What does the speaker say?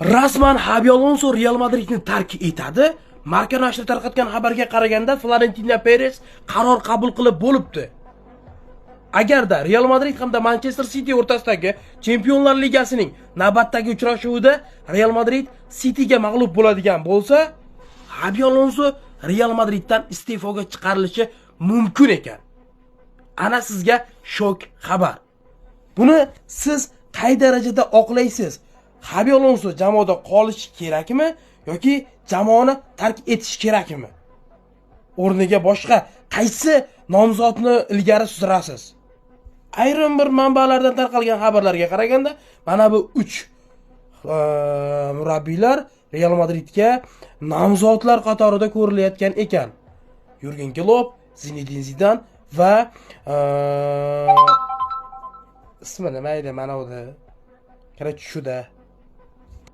Rasman Xabi Alonso Real Madridni tark etadi. Marca nashri tarqatgan xabarga qaraganda Florentino Perez qaror qabul qilib bo'libdi. Agarda Real Madrid hamda Manchester City o'rtasidagi Chempionlar Ligasining navbatdagi uchrashuvida Real Madrid Cityga mag'lub bo'ladigan bo'lsa, Xabi Alonso Real Madriddan iste'foga chiqarilishi mumkin ekan. Ana sizga shok xabar. Buni siz qay darajada oqlaysiz? Xabi Alonso jamoada qolishi kerakmi yoki jamoani tark etish kerakmi? O'rniga boshqa qaysi nomzodni ilgari surasiz? Ayrim bir manbalardan tarqalgan xabarlarga qaraganda, mana bu 3 murabbiylar Real Madridga nomzodlar qatorida ko'rilayotgan ekan. Yurgen Klopp, Zinedine Zidane va ismi nima edi mana udi? Qarang shuda.